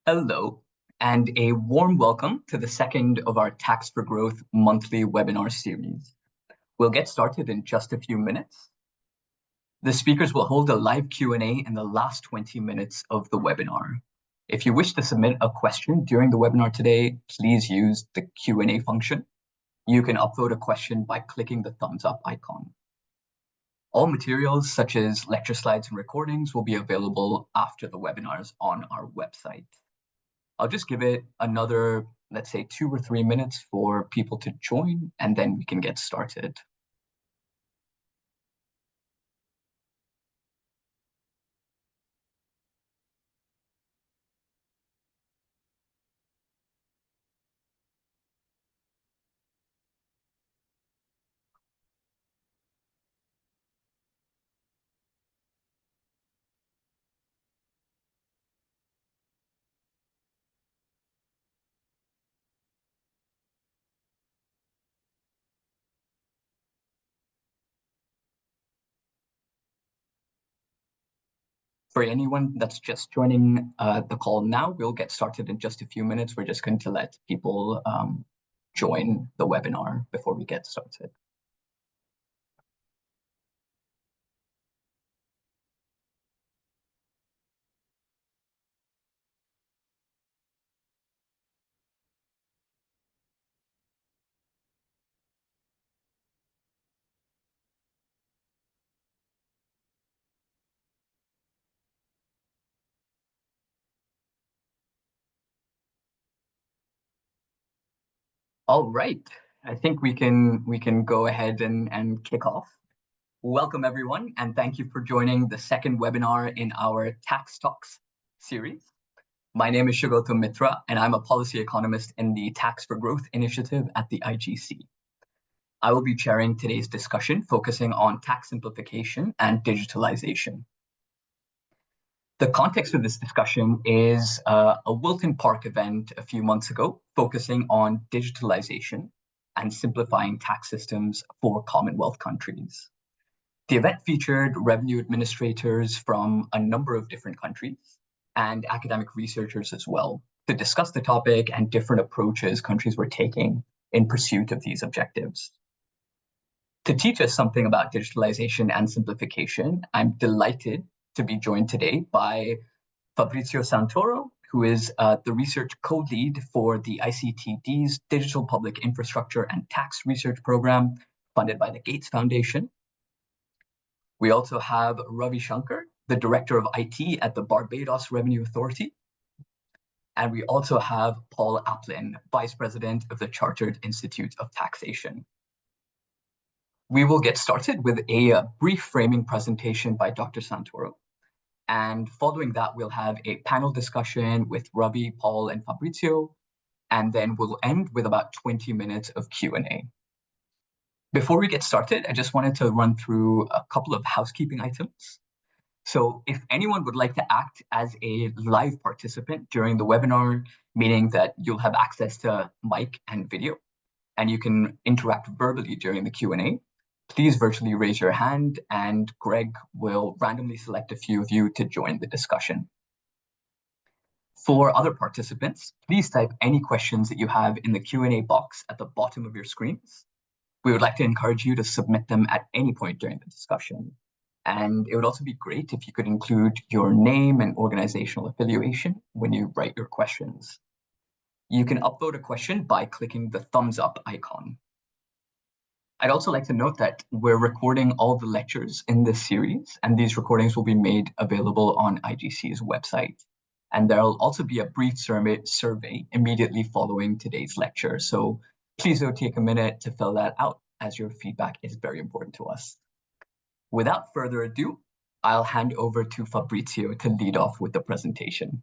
Hello, and a warm welcome to the second of our Tax for Growth monthly webinar series. We'll get started in just a few minutes. The speakers will hold a live Q&A in the last 20 minutes of the webinar. If you wish to submit a question during the webinar today, please use the Q&A function. You can upload a question by clicking the thumbs up icon. All materials, such as lecture slides and recordings, will be available after the webinars on our website. I'll just give it another, let's say, 2 or 3 minutes for people to join, and then we can get started. For anyone that's just joining the call now, we'll get started in just a few minutes. We're just going to let people join the webinar before we get started. All right, I think we can go ahead and kick off. Welcome everyone, and thank you for joining the second webinar in our Tax Talks series. My name is Shugautam Mitra, and I'm a policy economist in the Tax for Growth initiative at the IGC. I will be chairing today's discussion focusing on tax simplification and digitalization. The context of this discussion is a Wilton Park event a few months ago focusing on digitalization and simplifying tax systems for Commonwealth countries. The event featured revenue administrators from a number of different countries and academic researchers as well to discuss the topic and different approaches countries were taking in pursuit of these objectives. To teach us something about digitalization and simplification, I'm delighted to be joined today by Fabrizio Santoro, who is the research co-lead for the ICTD's Digital Public Infrastructure and Tax Research Program, funded by the Gates Foundation. We also have Ravi Shankar, the Director of IT at the Barbados Revenue Authority. And we also have Paul Aplin, Vice President of the Chartered Institute of Taxation. We will get started with a brief framing presentation by Dr. Santoro. And following that, we'll have a panel discussion with Ravi, Paul, and Fabrizio. And then we'll end with about 20 minutes of Q&A. Before we get started, I just wanted to run through a couple of housekeeping items. So if anyone would like to act as a live participant during the webinar, meaning that you'll have access to mic and video, and you can interact verbally during the Q&A, please virtually raise your hand and Greg will randomly select a few of you to join the discussion. For other participants, please type any questions that you have in the Q&A box at the bottom of your screens. We would like to encourage you to submit them at any point during the discussion. And it would also be great if you could include your name and organizational affiliation when you write your questions. You can upload a question by clicking the thumbs up icon. I'd also like to note that we're recording all the lectures in this series, and these recordings will be made available on IGC's website. And there'll also be a brief survey immediately following today's lecture. So please do take a minute to fill that out, as your feedback is very important to us. Without further ado, I'll hand over to Fabrizio to lead off with the presentation.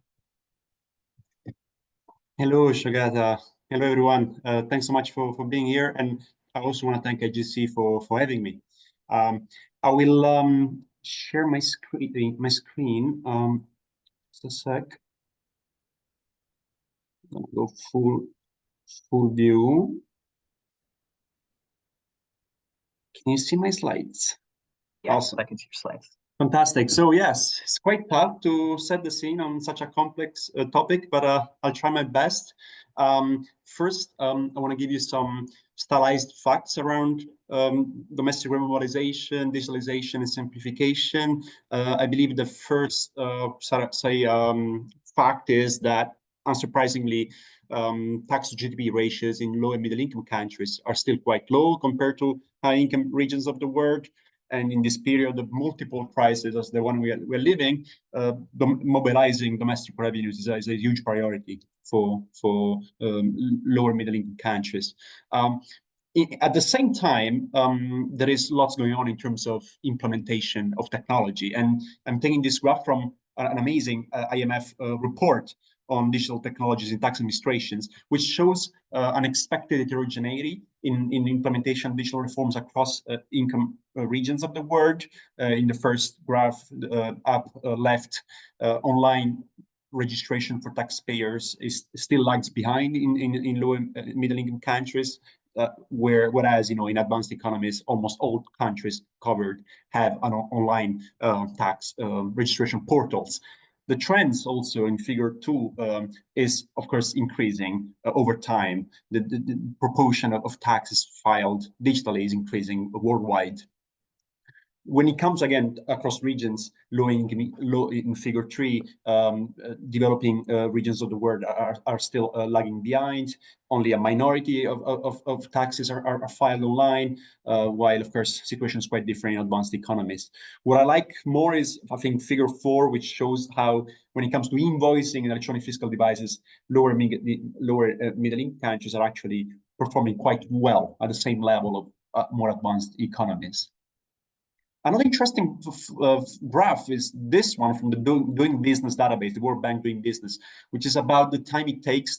Hello, Shagata. Hello, everyone. Thanks so much for being here. And I also want to thank IGC for having me. I will share my screen. Just a sec. I'm going to go full view. Can you see my slides? Yes, Awesome. I can see your slides. Fantastic. So yes, it's quite tough to set the scene on such a complex topic, but I'll try my best. First, I want to give you some stylized facts around domestic remobilization, digitalization, and simplification. I believe the first, fact is that, unsurprisingly, tax to GDP ratios in low and middle income countries are still quite low compared to high income regions of the world. And in this period of multiple crises, as the one we're living, mobilizing domestic revenues is a huge priority for lower middle income countries. At the same time, there is lots going on in terms of implementation of technology. And I'm taking this graph from an amazing IMF report on digital technologies in tax administrations, which shows unexpected heterogeneity in implementation of digital reforms across income regions of the world. In the first graph, up left, online registration for taxpayers is still lags behind in low and middle income countries. Whereas in advanced economies, almost all countries covered have an online tax registration portals. The trends also in figure 2 is, of course, increasing over time. The proportion of taxes filed digitally is increasing worldwide. When it comes again across regions, low in figure 3, developing regions of the world are still lagging behind. Only a minority of taxes are filed online, while of course situation is quite different in advanced economies. What I like more is, I think, figure 4, which shows how when it comes to invoicing and electronic fiscal devices, lower middle income countries are actually performing quite well at the same level of more advanced economies. Another interesting graph is this one from the Doing Business database, the World Bank Doing Business, which is about the time it takes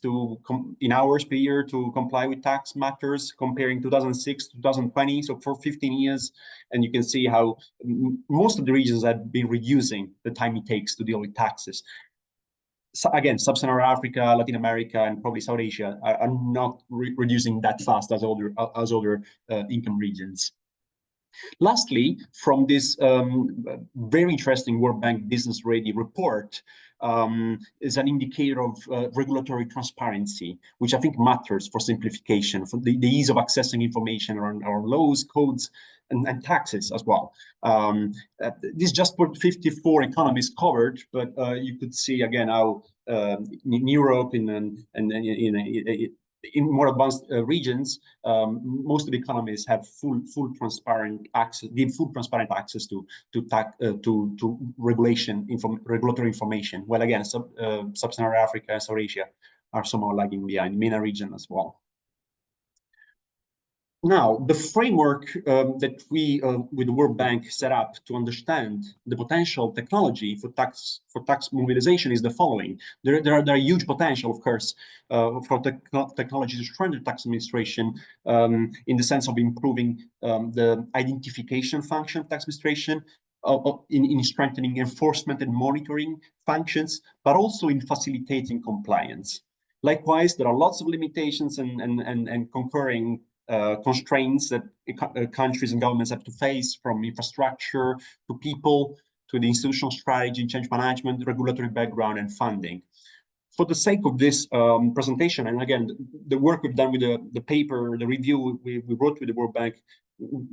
in hours per year to comply with tax matters, comparing 2006 to 2020, so for 15 years. And you can see how most of the regions have been reducing the time it takes to deal with taxes. So again, Sub-Saharan Africa, Latin America, and probably South Asia are not reducing that fast as other income regions. Lastly, from this very interesting World Bank Business Ready report, is an indicator of regulatory transparency, which I think matters for simplification, for the ease of accessing information around our laws, codes, and taxes as well. This just put 54 economies covered, but you could see again how in Europe in more advanced regions, most of the economies have full transparent access, give full transparent access to regulatory information. Well, again, Sub-Saharan Africa and South Asia are somehow lagging behind, MENA region as well. Now, the framework that we, with the World Bank, set up to understand the potential technology for tax mobilization is the following. There are huge potential, of course, for technology to strengthen tax administration in the sense of improving the identification function of tax administration, in strengthening enforcement and monitoring functions, but also in facilitating compliance. Likewise, there are lots of limitations and concurring constraints that countries and governments have to face, from infrastructure to people to the institutional strategy, change management, regulatory background, and funding. For the sake of this presentation, and again, the work we've done with the paper, the review we wrote with the World Bank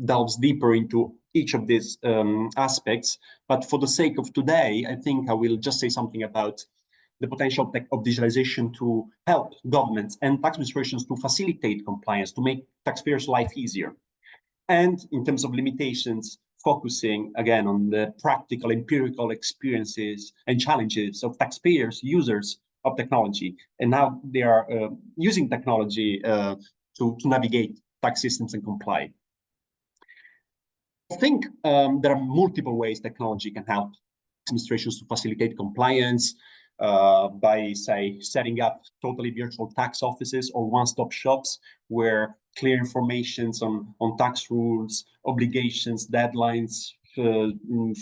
delves deeper into each of these aspects. But for the sake of today, I think I will just say something about the potential of digitalization to help governments and tax administrations to facilitate compliance, to make taxpayers' life easier. And in terms of limitations, focusing again on the practical, empirical experiences and challenges of taxpayers, users of technology, and how they are using technology to navigate tax systems and comply. I think there are multiple ways technology can help administrations to facilitate compliance, by, say, setting up totally virtual tax offices or one-stop shops where clear information on tax rules, obligations, deadlines,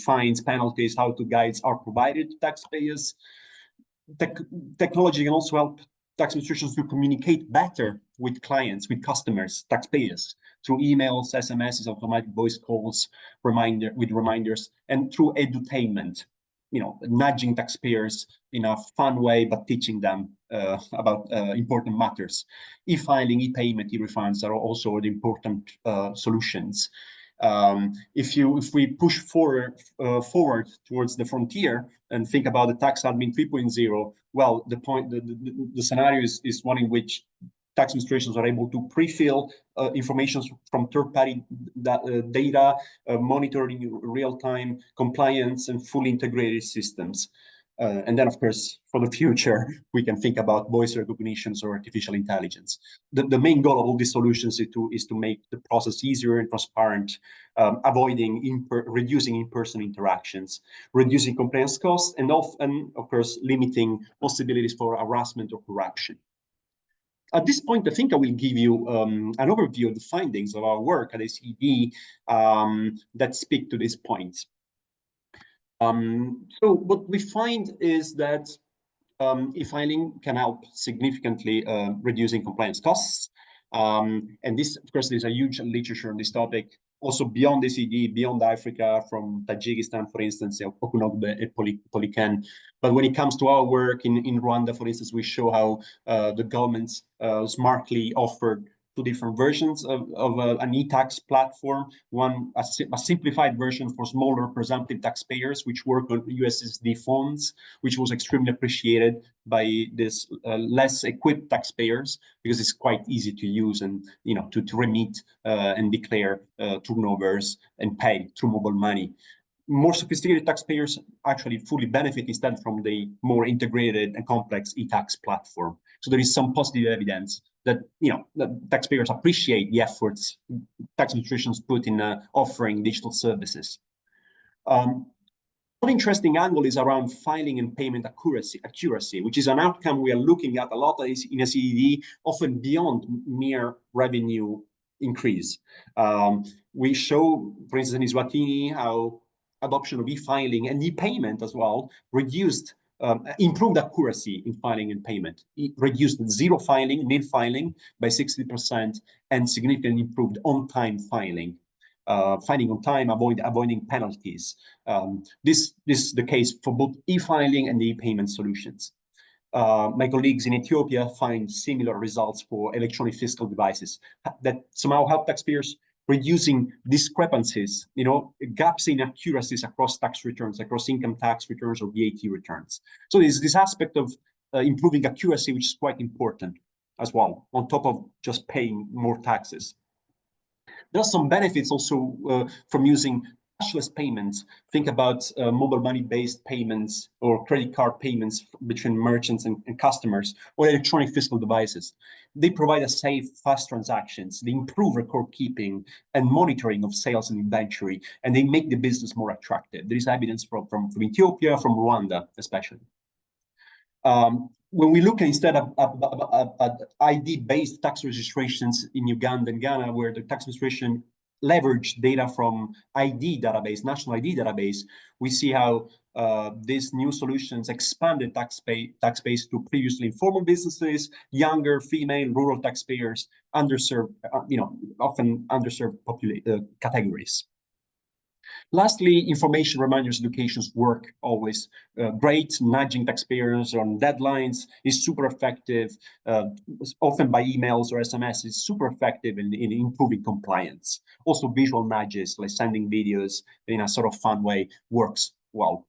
fines, penalties, how-to guides are provided to taxpayers. Technology can also help tax administrations to communicate better with clients, with customers, taxpayers, through emails, SMSs, automatic voice calls, reminders, and through edutainment, nudging taxpayers in a fun way, but teaching them about important matters. E-filing, e-payment, e-refunds are also the important solutions. If we push forward towards the frontier and think about the tax admin 3.0, well, the scenario is one in which tax administrations are able to pre-fill information from third-party data, monitoring real-time compliance and fully integrated systems. And then, of course, for the future, we can think about voice recognitions or artificial intelligence. The main goal of all these solutions is to make the process easier and transparent, reducing in-person interactions, reducing compliance costs, and of course, limiting possibilities for harassment or corruption. At this point, I think I will give you an overview of the findings of our work at ACD that speak to this point. So what we find is that e-filing can help significantly reducing compliance costs. And this, of course, there's a huge literature on this topic, also beyond ACD, beyond Africa, from Tajikistan, for instance, Okunogbe and Poliken. But when it comes to our work in Rwanda, for instance, we show how the governments smartly offered two different versions of an e-tax platform. One, a simplified version for smaller presumptive taxpayers, which work on USSD phones, which was extremely appreciated by this less equipped taxpayers, because it's quite easy to use and to remit and declare turnovers and pay through mobile money. More sophisticated taxpayers actually fully benefit instead from the more integrated and complex e-tax platform. So there is some positive evidence that that taxpayers appreciate the efforts tax administrations put in offering digital services. One interesting angle is around filing and payment accuracy, which is an outcome we are looking at a lot in ACD, often beyond mere revenue increase. We show, for instance, in Eswatini, how adoption of e-filing and e-payment as well improved accuracy in filing and payment. It reduced zero filing, nil filing by 60%, and significantly improved on-time filing. Filing on time, avoiding penalties. This is the case for both e-filing and e-payment solutions. My colleagues in Ethiopia find similar results for electronic fiscal devices that somehow help taxpayers reducing discrepancies, gaps in accuracies across tax returns, across income tax returns or VAT returns. So there's this aspect of improving accuracy, which is quite important as well, on top of just paying more taxes. There are some benefits also from using cashless payments. Think about mobile money-based payments or credit card payments between merchants and customers, or electronic fiscal devices. They provide a safe, fast transactions. They improve record keeping and monitoring of sales and inventory, and they make the business more attractive. There is evidence from Ethiopia, from Rwanda, especially. When we look instead at ID-based tax registrations in Uganda and Ghana, where the tax administration leveraged data from national ID database, we see how these new solutions expanded tax base to previously informal businesses, younger, female, rural taxpayers, underserved, often underserved categories. Lastly, information reminders educations work always great. Nudging taxpayers on deadlines is super effective, often by emails or SMS is super effective in improving compliance. Also, visual nudges like sending videos in a sort of fun way works well.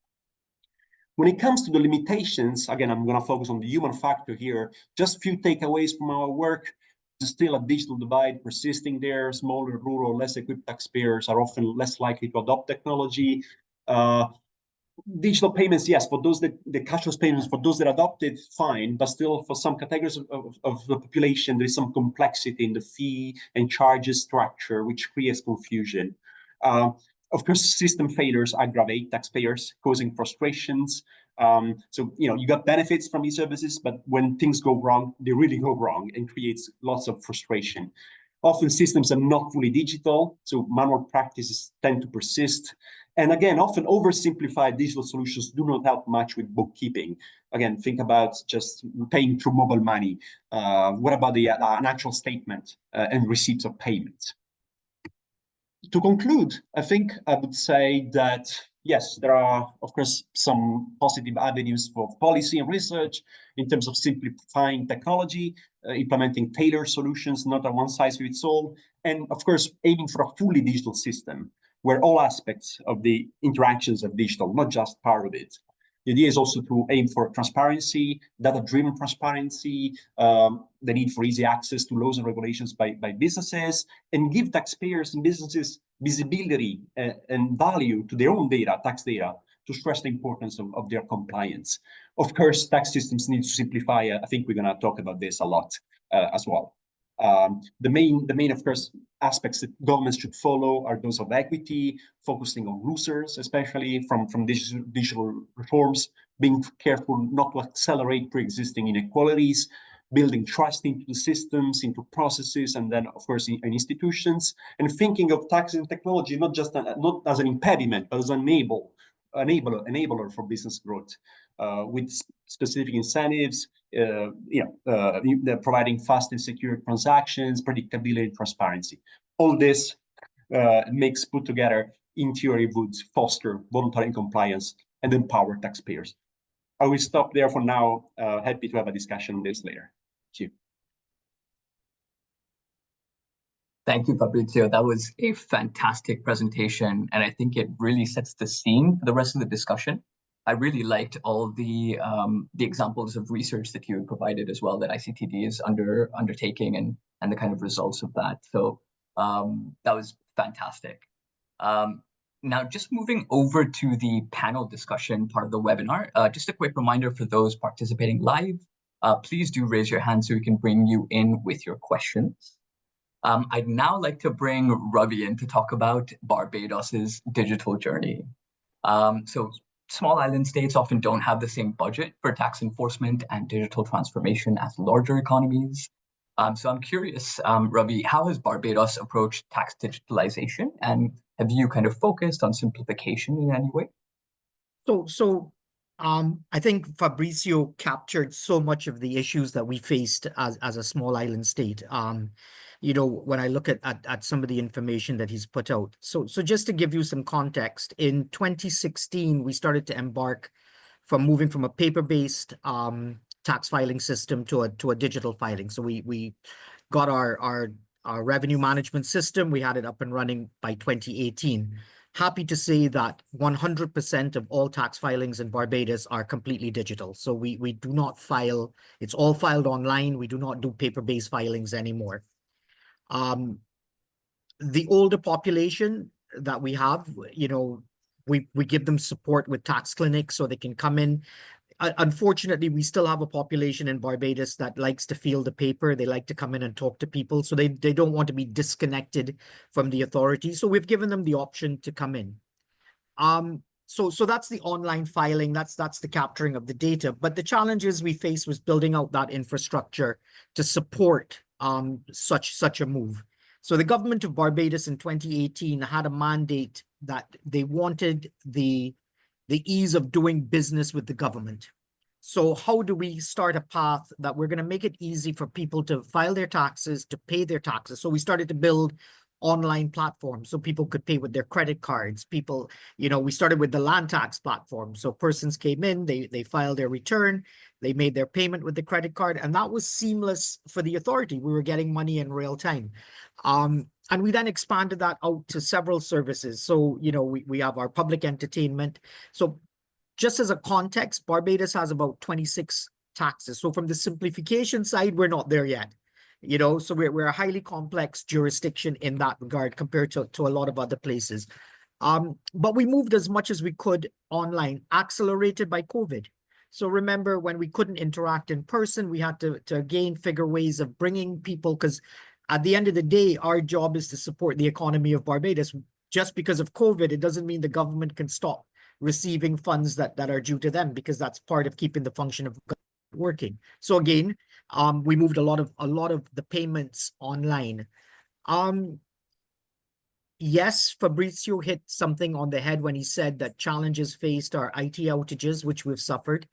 When it comes to the limitations, again, I'm going to focus on the human factor here. Just a few takeaways from our work. There's still a digital divide persisting there. Smaller, rural, less equipped taxpayers are often less likely to adopt technology. Digital payments, yes, for those the cashless payments, for those that adopted, fine, but still for some categories of the population, there is some complexity in the fee and charges structure, which creates confusion. Of course, system failures aggravate taxpayers, causing frustrations. So, you got benefits from these services, but when things go wrong, they really go wrong and creates lots of frustration. Often systems are not fully digital, so manual practices tend to persist. And again, often oversimplified digital solutions do not help much with bookkeeping. Again, think about just paying through mobile money. What about an actual statement and receipts of payment? To conclude, I think I would say that, yes, there are, of course, some positive avenues for policy and research in terms of simplifying technology, implementing tailored solutions, not a one-size-fits-all, and, of course, aiming for a fully digital system where all aspects of the interactions are digital, not just part of it. The idea is also to aim for transparency, data-driven transparency, the need for easy access to laws and regulations by businesses, and give taxpayers and businesses visibility and value to their own data, tax data, to stress the importance of their compliance. Of course, tax systems need to simplify. I think we're going to talk about this a lot as well. The main, of course, aspects that governments should follow are those of equity, focusing on losers, especially from digital reforms, being careful not to accelerate pre-existing inequalities, building trust into the systems, into processes, and then, of course, in institutions, and thinking of tax and technology not as an impediment, but as an enabler for business growth, with specific incentives, providing fast and secure transactions, predictability, and transparency. All this makes put together, in theory, would foster voluntary compliance and empower taxpayers. I will stop there for now. Happy to have a discussion on this later. Thank you. Thank you, Fabrizio. That was a fantastic presentation, and I think it really sets the scene for the rest of the discussion. I really liked all the examples of research that you provided as well that ICTD is undertaking and the kind of results of that. So that was fantastic. Now, just moving over to the panel discussion part of the webinar, just a quick reminder for those participating live, please do raise your hand so we can bring you in with your questions. I'd now like to bring Ravi in to talk about Barbados's digital journey. So small island states often don't have the same budget for tax enforcement and digital transformation as larger economies. So I'm curious, Ravi, how has Barbados approached tax digitalization, and have you kind of focused on simplification in any way? I think Fabrizio captured so much of the issues that we faced as a small island state. When I look at some of the information that he's put out. So just to give you some context, in 2016, we started to embark from moving from a paper-based tax filing system to a digital filing. So we got our revenue management system. We had it up and running by 2018. Happy to say that 100% of all tax filings in Barbados are completely digital. So we do not file, it's all filed online. We do not do paper-based filings anymore. The older population that we have, we give them support with tax clinics so they can come in. Unfortunately, we still have a population in Barbados that likes to feel the paper. They like to come in and talk to people. So they don't want to be disconnected from the authorities. So we've given them the option to come in. So that's the online filing. That's the capturing of the data. But the challenges we faced was building out that infrastructure to support such a move. So the government of Barbados in 2018 had a mandate that they wanted the ease of doing business with the government. So how do we start a path that we're going to make it easy for people to file their taxes, to pay their taxes? So we started to build online platforms so people could pay with their credit cards. People, we started with the land tax platform. So persons came in, they filed their return, they made their payment with the credit card, and that was seamless for the authority. We were getting money in real time. And we then expanded that out to several services. So, we have our public entertainment. So just as a context, Barbados has about 26 taxes. So from the simplification side, we're not there yet. So we're a highly complex jurisdiction in that regard compared to a lot of other places. But we moved as much as we could online, accelerated by COVID. So remember, when we couldn't interact in person, we had to again figure ways of bringing people, because at the end of the day, our job is to support the economy of Barbados. Just because of COVID, it doesn't mean the government can stop receiving funds that are due to them, because that's part of keeping the function of government working. So again, we moved a lot of the payments online. Yes, Fabrizio hit something on the head when he said that challenges faced are IT outages, which we've suffered,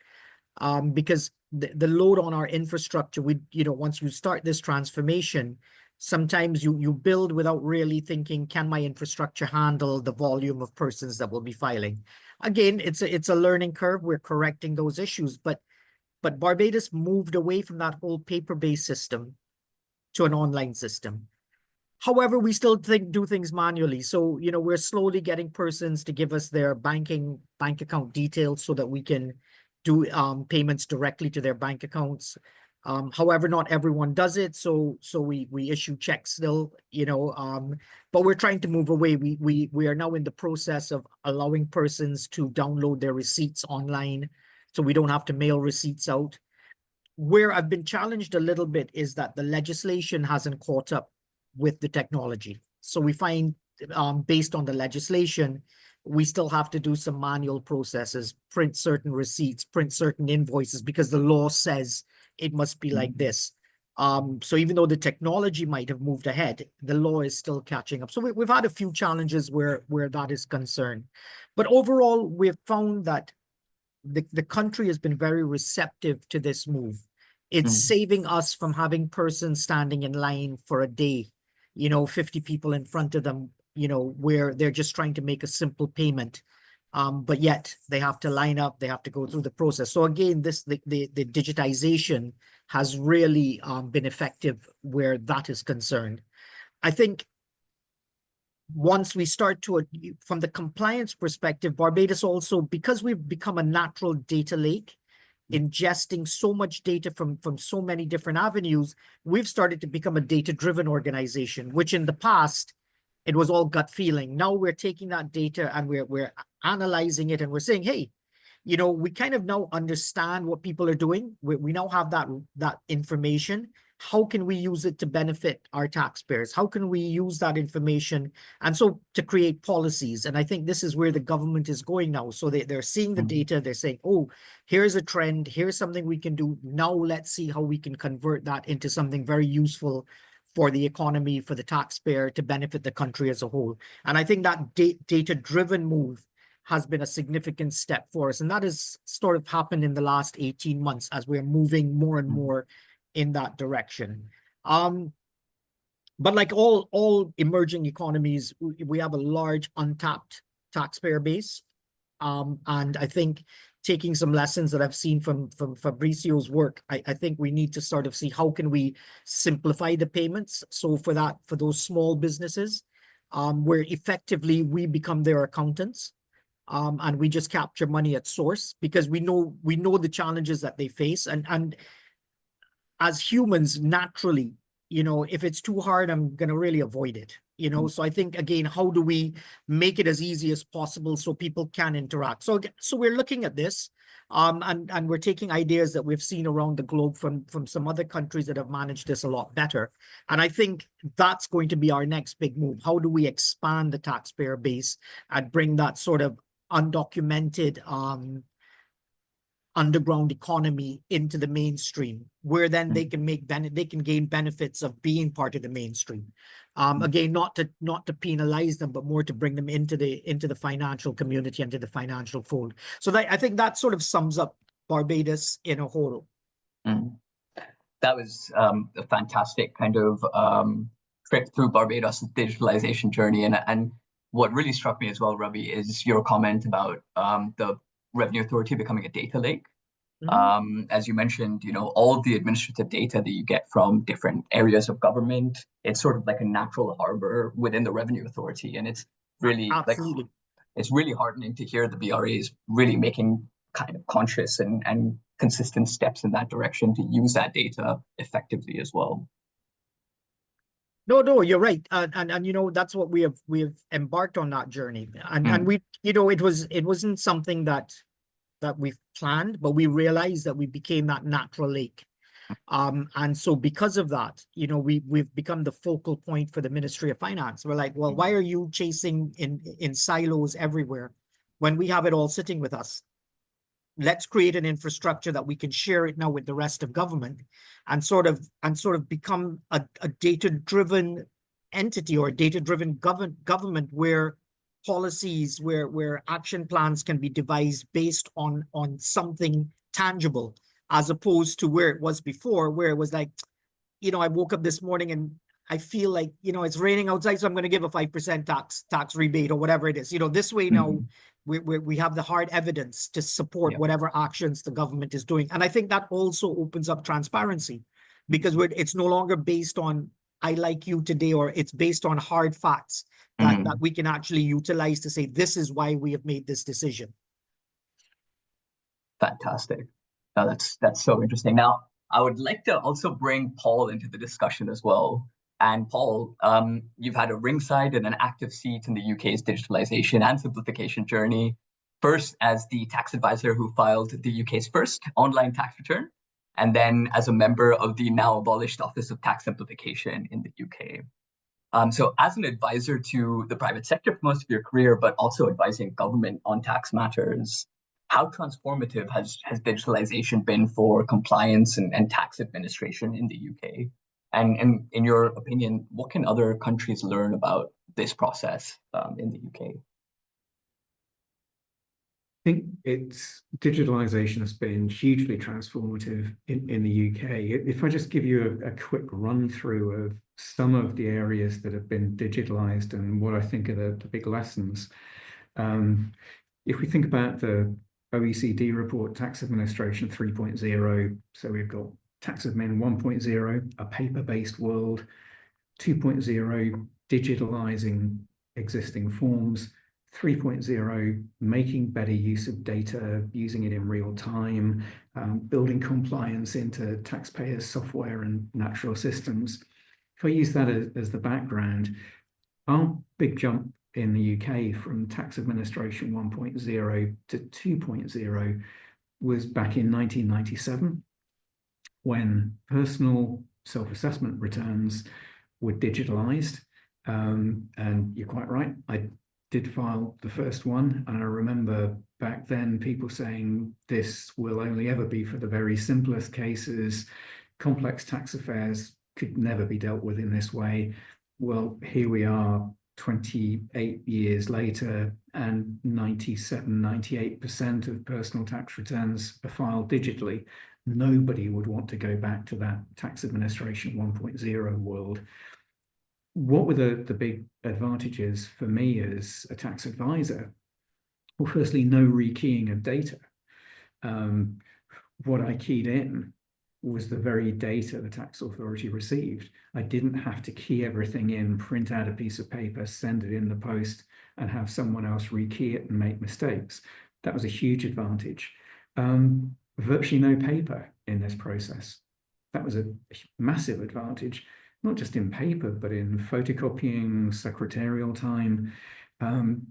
because the load on our infrastructure, once you start this transformation, sometimes you build without really thinking, can my infrastructure handle the volume of persons that will be filing? Again, it's a learning curve. We're correcting those issues, but Barbados moved away from that whole paper-based system to an online system. However, we still do things manually. So, we're slowly getting persons to give us their bank account details so that we can do payments directly to their bank accounts. However, not everyone does it. So we issue checks still, but we're trying to move away. We are now in the process of allowing persons to download their receipts online, so we don't have to mail receipts out. Where I've been challenged a little bit is that the legislation hasn't caught up with the technology. So we find, based on the legislation, we still have to do some manual processes, print certain receipts, print certain invoices, because the law says it must be like this. So even though the technology might have moved ahead, the law is still catching up. So we've had a few challenges where that is concerned. But overall, we've found that the country has been very receptive to this move. It's saving us from having persons standing in line for a day, 50 people in front of them, where they're just trying to make a simple payment. But yet they have to line up, they have to go through the process. So again, the digitization has really been effective where that is concerned. I think once we start from the compliance perspective, Barbados also, because we've become a natural data lake, ingesting so much data from so many different avenues, we've started to become a data-driven organization, which in the past, it was all gut feeling. Now we're taking that data and we're analyzing it, and we're saying, hey, we kind of now understand what people are doing. We now have that information. How can we use it to benefit our taxpayers? How can we use that information? And so to create policies. And I think this is where the government is going now. So they're seeing the data. They're saying, oh, here's a trend. Here's something we can do. Now let's see how we can convert that into something very useful for the economy, for the taxpayer, to benefit the country as a whole. And I think that data-driven move has been a significant step for us. And that has sort of happened in the last 18 months as we're moving more and more in that direction. But like all emerging economies, we have a large untapped taxpayer base. And I think taking some lessons that I've seen from Fabricio's work, I think we need to sort of see how can we simplify the payments. So for those small businesses, where effectively we become their accountants. And we just capture money at source, because we know the challenges that they face. And as humans, naturally, if it's too hard, I'm going to really avoid it. So I think, again, how do we make it as easy as possible so people can interact? So we're looking at this, and we're taking ideas that we've seen around the globe from some other countries that have managed this a lot better. And I think that's going to be our next big move. How do we expand the taxpayer base and bring that sort of undocumented underground economy into the mainstream, where then they can gain benefits of being part of the mainstream. Again, not to penalize them, but more to bring them into the financial community, into the financial fold. So I think that sort of sums up Barbados in a whole. That was a fantastic kind of trip through Barbados' digitalization journey. And what really struck me as well, Ravi, is your comment about the Revenue Authority becoming a data lake. As you mentioned, all the administrative data that you get from different areas of government, it's sort of like a natural harbor within the Revenue Authority. And it's really it's really heartening to hear the BRA is really making kind of conscious and consistent steps in that direction to use that data effectively as well. No, you're right. And that's what we have embarked on, that journey. And we, it wasn't something that we've planned, but we realized that we became that natural lake. And so because of that, we've become the focal point for the Ministry of Finance. We're like, well, why are you chasing in silos everywhere when we have it all sitting with us? Let's create an infrastructure that we can share it now with the rest of government, and sort of become a data-driven entity, or a data-driven government where policies, where action plans can be devised based on something tangible, as opposed to where it was before, where it was like, I woke up this morning and I feel like, it's raining outside, so I'm going to give a 5% tax rebate or whatever it is. This way now we have the hard evidence to support whatever actions the government is doing. And I think that also opens up transparency, because it's no longer based on I like you today, or it's based on hard facts that we can actually utilize to say, this is why we have made this decision. Fantastic. Now that's so interesting. Now, I would like to also bring Paul into the discussion as well. And Paul, you've had a ringside and an active seat in the UK's digitalization and simplification journey. First, as the tax advisor who filed the UK's first online tax return, and then as a member of the now abolished Office of Tax Simplification in the UK. So as an advisor to the private sector for most of your career, but also advising government on tax matters, how transformative has digitalization been for compliance and tax administration in the UK? And in your opinion, what can other countries learn about this process in the UK? I think digitalization has been hugely transformative in the UK. If I just give you a quick run through of some of the areas that have been digitalized and what I think are the big lessons. If we think about the OECD report, Tax Administration 3.0, so we've got Tax Admin 1.0, a paper-based world, 2.0, digitalizing existing forms, 3.0, making better use of data, using it in real time, building compliance into taxpayers' software and natural systems. If I use that as the background, our big jump in the UK from Tax Administration 1.0 to 2.0 was back in 1997, when personal self-assessment returns were digitalized. And you're quite right, I did file the first one, and I remember back then people saying this will only ever be for the very simplest cases. Complex tax affairs could never be dealt with in this way. Well, here we are 28 years later, and 98% of personal tax returns are filed digitally. Nobody would want to go back to that Tax Administration 1.0 world. What were the big advantages for me as a tax advisor? Well, firstly, no rekeying of data. What I keyed in was the very data the tax authority received. I didn't have to key everything in, print out a piece of paper, send it in the post, and have someone else rekey it and make mistakes. That was a huge advantage. Virtually no paper in this process. That was a massive advantage, not just in paper, but in photocopying, secretarial time,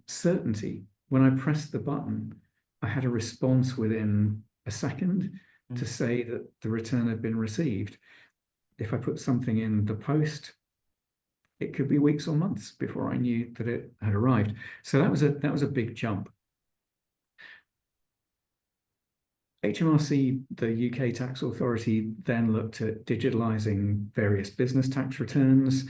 certainty. When I pressed the button, I had a response within a second to say that the return had been received. If I put something in the post, it could be weeks or months before I knew that it had arrived. So that was a big jump. HMRC, the UK Tax Authority, then looked at digitalising various business tax returns.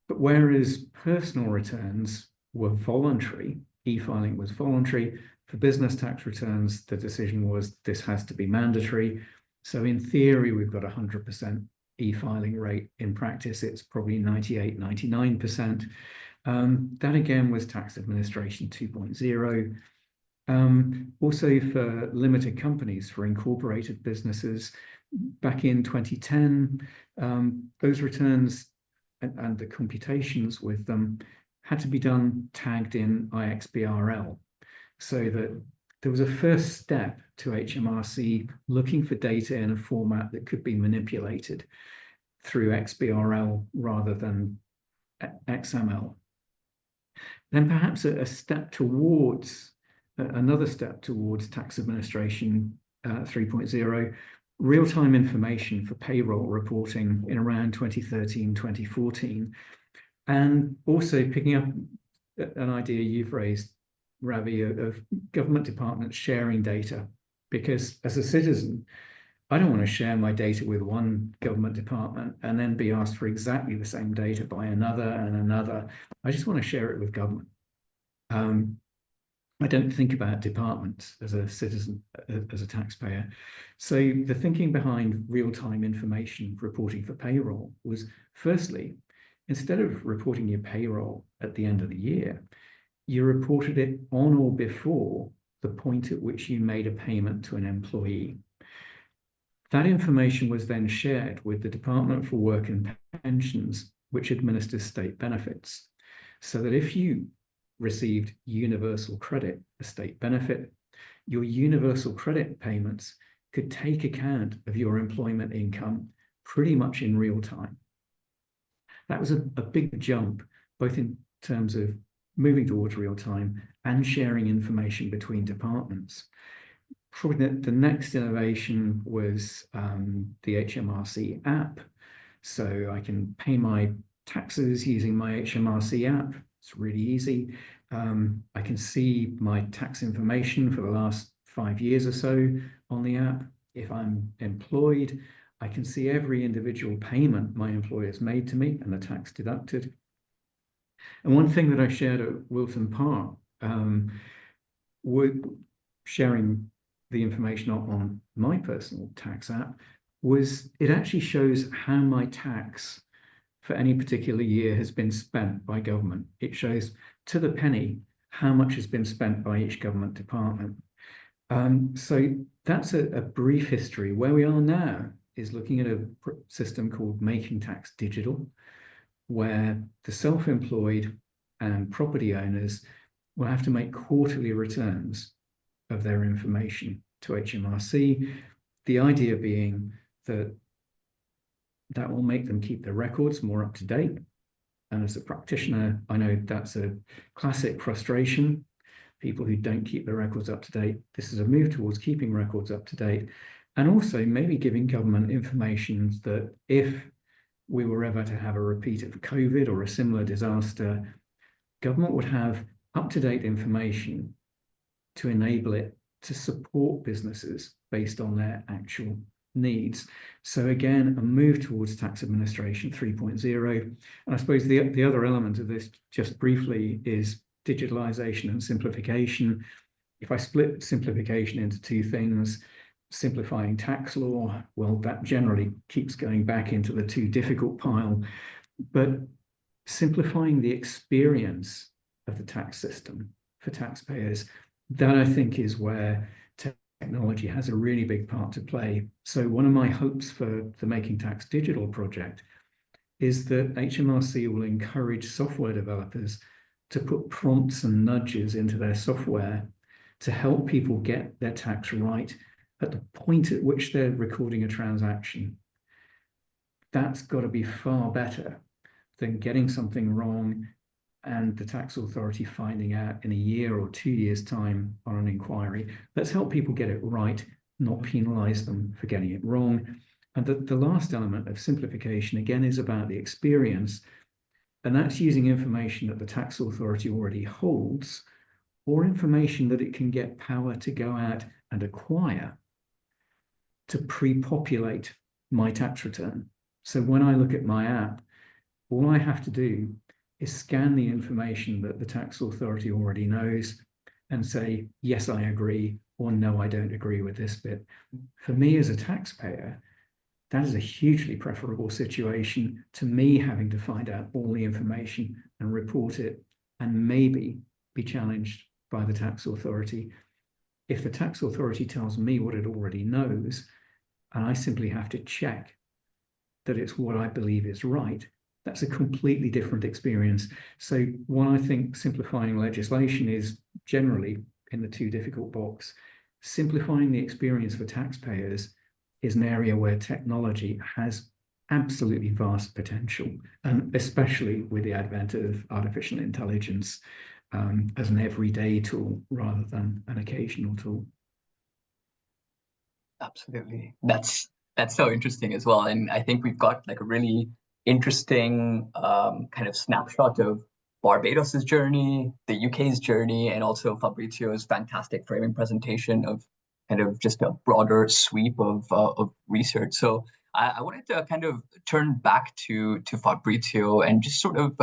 But whereas personal returns were voluntary, e-filing was voluntary, for business tax returns, the decision was this has to be mandatory. So in theory, we've got 100% e-filing rate. In practice, it's probably 98, 99%. That again was Tax Administration 2.0. Also for limited companies, for incorporated businesses, back in 2010, those returns and the computations with them had to be done tagged in IXBRL, so that there was a first step to HMRC looking for data in a format that could be manipulated through XBRL rather than XML. Then perhaps a step towards another step towards Tax Administration 3.0, real-time information for payroll reporting in around 2013, 2014. And also picking up an idea you've raised, Ravi, of government departments sharing data. Because as a citizen, I don't want to share my data with one government department and then be asked for exactly the same data by another and another. I just want to share it with government. I don't think about departments as a citizen, as a taxpayer. So the thinking behind real-time information reporting for payroll was, firstly, instead of reporting your payroll at the end of the year, you reported it on or before the point at which you made a payment to an employee. That information was then shared with the Department for Work and Pensions, which administers state benefits, so that if you received universal credit, a state benefit, your universal credit payments could take account of your employment income pretty much in real time. That was a big jump, both in terms of moving towards real time and sharing information between departments. Probably the next innovation was the HMRC app. So I can pay my taxes using my HMRC app. It's really easy. I can see my tax information for the last 5 years or so on the app. If I'm employed, I can see every individual payment my employer's made to me and the tax deducted. And one thing that I shared at Wilton Park, with sharing the information on my personal tax app, was it actually shows how my tax for any particular year has been spent by government. It shows to the penny how much has been spent by each government department. So that's a brief history. Where we are now is looking at a system called Making Tax Digital, where the self-employed and property owners will have to make quarterly returns of their information to HMRC. The idea being that that will make them keep their records more up to date. And as a practitioner, I know that's a classic frustration. People who don't keep their records up to date. This is a move towards keeping records up to date, and also maybe giving government information that if we were ever to have a repeat of COVID or a similar disaster, government would have up-to-date information to enable it to support businesses based on their actual needs. So again, a move towards tax administration 3.0. And I suppose the other element of this, just briefly, is digitalisation and simplification. If I split simplification into two things, simplifying tax law, well, that generally keeps going back into the too difficult pile. But simplifying the experience of the tax system for taxpayers, that I think is where technology has a really big part to play. So one of my hopes for the Making Tax Digital project is that HMRC will encourage software developers to put prompts and nudges into their software to help people get their tax right at the point at which they're recording a transaction. That's got to be far better than getting something wrong and the tax authority finding out in a year or 2 years' time on an inquiry. Let's help people get it right, not penalise them for getting it wrong. And the last element of simplification, again, is about the experience. And that's using information that the tax authority already holds, or information that it can get power to go out and acquire to pre-populate my tax return. So when I look at my app, all I have to do is scan the information that the tax authority already knows and say, yes, I agree, or no, I don't agree with this bit. For me as a taxpayer, that is a hugely preferable situation to me having to find out all the information and report it and maybe be challenged by the tax authority. If the tax authority tells me what it already knows, and I simply have to check that it's what I believe is right, that's a completely different experience. So while I think simplifying legislation is generally in the too difficult box, simplifying the experience for taxpayers is an area where technology has absolutely vast potential, and especially with the advent of artificial intelligence as an everyday tool rather than an occasional tool. Absolutely. That's so interesting as well. And I think we've got like a really interesting kind of snapshot of Barbados's journey, the UK's journey, and also Fabrizio's fantastic framing presentation of kind of just a broader sweep of research. So I wanted to kind of turn back to Fabrizio and just sort of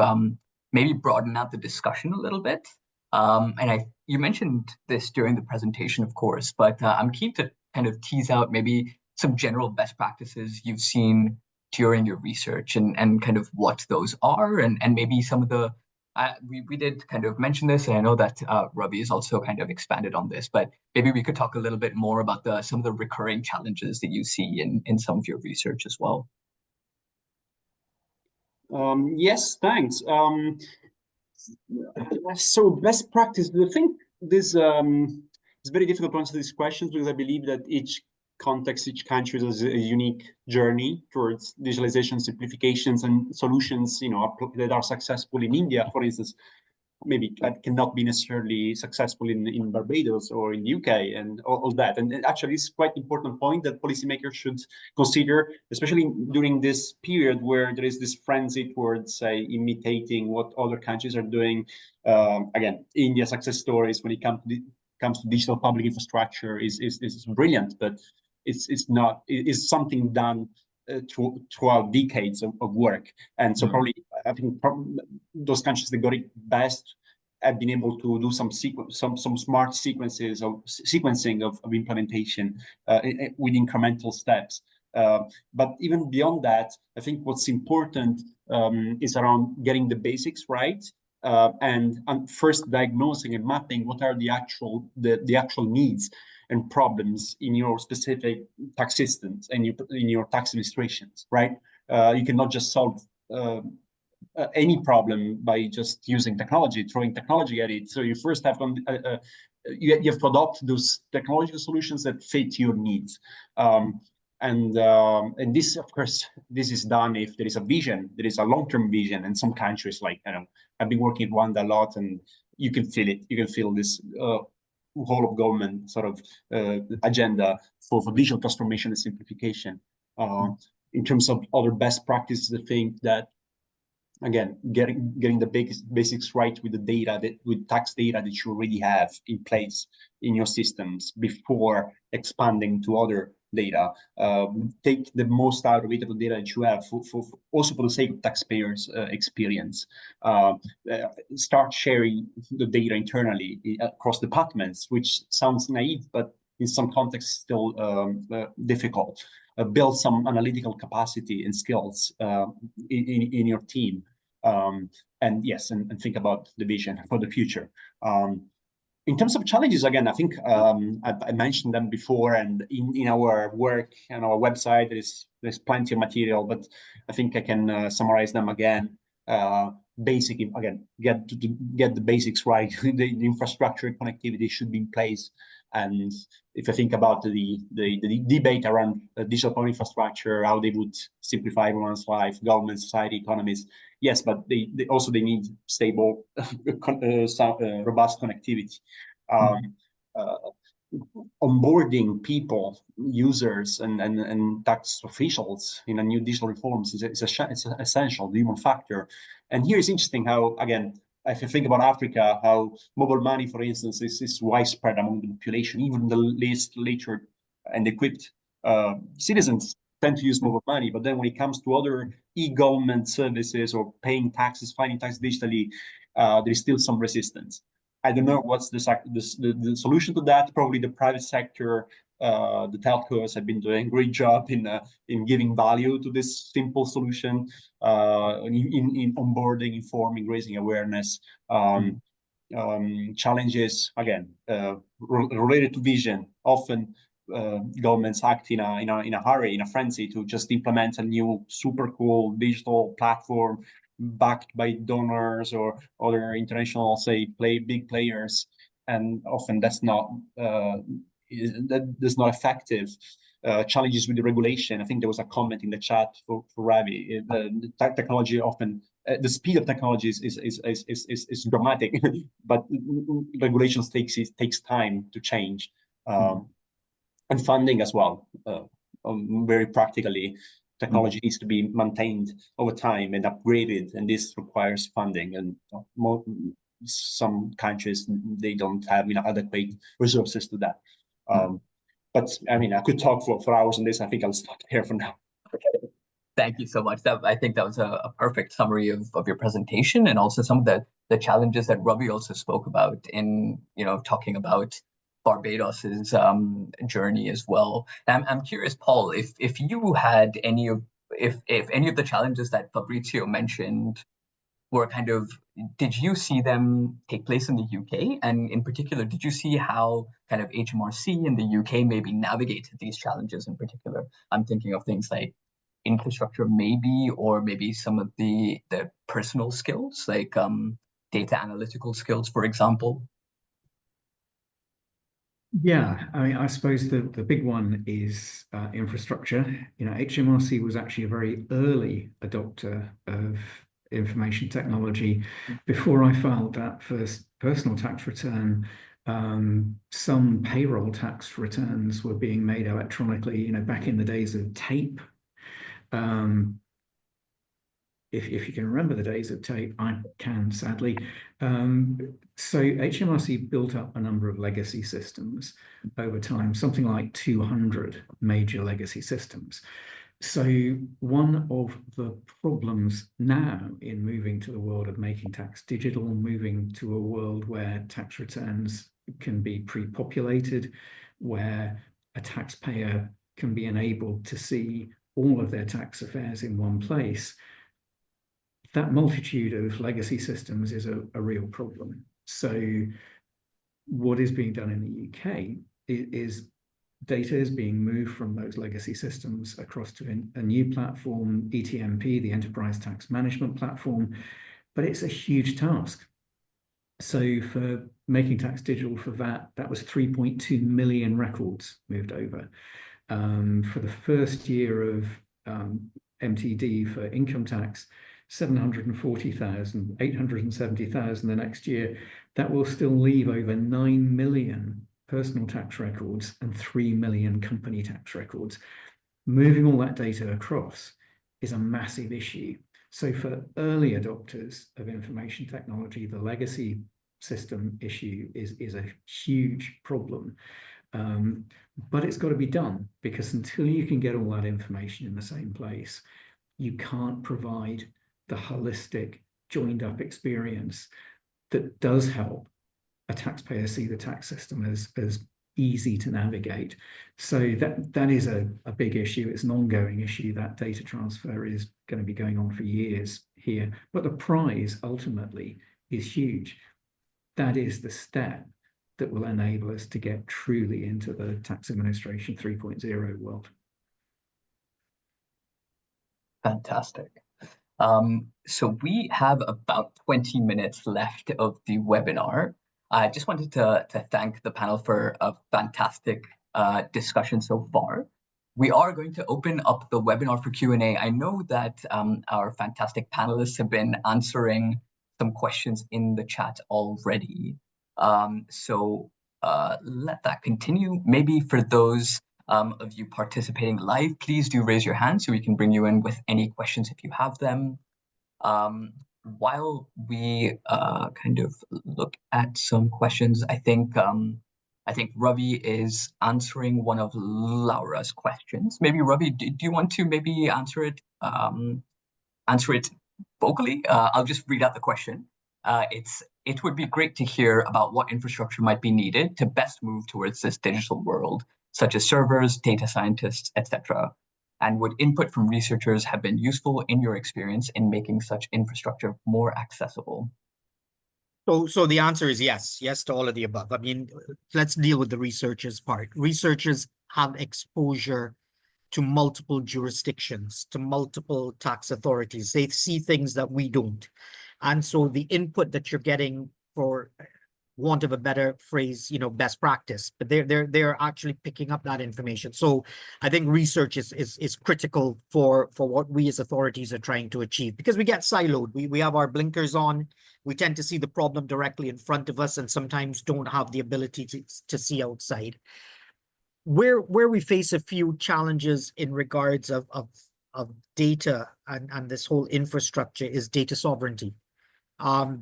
maybe broaden out the discussion a little bit. And you mentioned this during the presentation, of course, but I'm keen to kind of tease out maybe some general best practices you've seen during your research, and kind of what those are, and maybe some of the we did kind of mention this, and I know that Ravi has also kind of expanded on this, but maybe we could talk a little bit more about some of the recurring challenges that you see in some of your research as well. Yes, thanks. So best practice, I think this it's very difficult to answer these questions because I believe that each context, each country has a unique journey towards digitalization, simplifications, and solutions, that are successful in India, for instance, maybe that cannot be necessarily successful in Barbados or in the UK and all that. And actually, it's quite important point that policymakers should consider, especially during this period where there is this frenzy towards, say, imitating what other countries are doing. Again, India success stories when it comes to digital public infrastructure is brilliant, but it's not. It's something done throughout decades of work. And so probably I think those countries that got it best have been able to do some smart sequencing of implementation with incremental steps. But even beyond that, I think what's important is around getting the basics right, and first diagnosing and mapping what are the actual needs and problems in your specific tax systems and in your tax administrations, right? You cannot just solve any problem by just using technology, throwing technology at it. So you first have to you have to adopt those technological solutions that fit your needs. And this, of course, this is done if there is a vision, there is a long-term vision. And some countries, like, I've been working in Rwanda a lot, and you can feel it. You can feel this whole of government sort of agenda for digital transformation and simplification. In terms of other best practices, I think that, again, getting the basics right with the data, with tax data that you already have in place in your systems before expanding to other data. Take the most out of it, of the data that you have, also for the sake of taxpayers' experience. Start sharing the data internally across departments, which sounds naive, but in some contexts still difficult. Build some analytical capacity and skills in your team. And yes, and think about the vision for the future. In terms of challenges, again, I think I mentioned them before, and in our work and our website, there's plenty of material, but I think I can summarize them again. Basic, again, get the basics right. The infrastructure and connectivity should be in place. And if I think about the debate around digital public infrastructure, how they would simplify everyone's life, government, society, economies, yes, but they also need stable, robust connectivity. Onboarding people, users, and tax officials in a new digital reforms is essential, the human factor. And here is interesting how, again, if you think about Africa, how mobile money, for instance, is widespread among the population. Even the least literate and equipped citizens tend to use mobile money. But then when it comes to other e-government services or paying taxes, filing taxes digitally, there is still some resistance. I don't know what's the solution to that. Probably the private sector, the telcos have been doing a great job in giving value to this simple solution, in onboarding, informing, raising awareness. Challenges, again, related to vision. Often governments act in a hurry, in a frenzy to just implement a new super cool digital platform backed by donors or other international, say, big players, and often that's not effective. Challenges with the regulation. I think there was a comment in the chat for Ravi. The technology often, the speed of technology is dramatic, but regulations takes time to change, and funding as well. Very practically, technology needs to be maintained over time and upgraded, and this requires funding. And some countries, they don't have adequate resources to that. But I mean, I could talk for hours on this. I think I'll stop here for now. Okay. Thank you so much. I think that was a perfect summary of your presentation, and also some of the challenges that Ravi also spoke about in talking about Barbados's journey as well. I'm curious, Paul, if you had any of if any of the challenges that Fabrizio mentioned were kind of, did you see them take place in the UK? And in particular, did you see how kind of HMRC in the UK maybe navigated these challenges in particular? I'm thinking of things like infrastructure maybe, or maybe some of the personal skills, like data analytical skills, for example. Yeah, I mean, I suppose the big one is infrastructure. You know, HMRC was actually a very early adopter of information technology. Before I filed that first personal tax return, some payroll tax returns were being made electronically, you know, back in the days of tape. If you can remember the days of tape, I can, sadly. So HMRC built up a number of legacy systems over time, something like 200 major legacy systems. So one of the problems now in moving to the world of making tax digital, moving to a world where tax returns can be pre-populated, where a taxpayer can be enabled to see all of their tax affairs in one place, that multitude of legacy systems is a real problem. So what is being done in the UK is data is being moved from those legacy systems across to a new platform, ETMP, the Enterprise Tax Management Platform, but it's a huge task. So for making tax digital for VAT, that was 3.2 million records moved over. For the first year of MTD for income tax, 740,000, 870,000 the next year. That will still leave over 9 million personal tax records and 3 million company tax records. Moving all that data across is a massive issue. So for early adopters of information technology, the legacy system issue is a huge problem. But it's got to be done, because until you can get all that information in the same place, you can't provide the holistic, joined up experience that does help a taxpayer see the tax system as easy to navigate. So that is a big issue. It's an ongoing issue. That data transfer is going to be going on for years here. But the prize ultimately is huge. That is the step that will enable us to get truly into the tax administration 3.0 world. Fantastic. So we have about 20 minutes left of the webinar. I just wanted to thank the panel for a fantastic discussion so far. We are going to open up the webinar for Q&A. I know that our fantastic panelists have been answering some questions in the chat already. So let that continue. Maybe for those of you participating live, please do raise your hand so we can bring you in with any questions if you have them. While we kind of look at some questions, I think Ravi is answering one of Laura's questions. Maybe Ravi, do you want to maybe answer it vocally? I'll just read out the question. It would be great to hear about what infrastructure might be needed to best move towards this digital world, such as servers, data scientists, etc. And would input from researchers have been useful in your experience in making such infrastructure more accessible? So the answer is yes to all of the above. I mean, let's deal with the researchers part. Researchers have exposure to multiple jurisdictions, to multiple tax authorities. They see things that we don't. And so the input that you're getting, for want of a better phrase, best practice, but they're actually picking up that information. So I think research is critical for what we as authorities are trying to achieve, because we get siloed. We have our blinkers on. We tend to see the problem directly in front of us and sometimes don't have the ability to see outside. Where we face a few challenges in regards of data and this whole infrastructure is data sovereignty.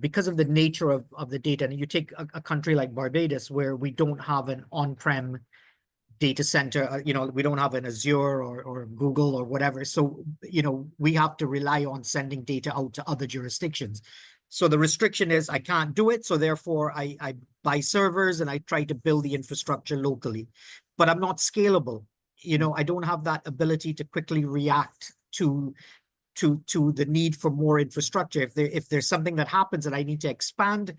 Because of the nature of the data, and you take a country like Barbados, where we don't have an on-prem data center, we don't have an Azure or Google or whatever. So, we have to rely on sending data out to other jurisdictions. So the restriction is I can't do it. So therefore I buy servers and I try to build the infrastructure locally, but I'm not scalable. I don't have that ability to quickly react to the need for more infrastructure. If there's something that happens and I need to expand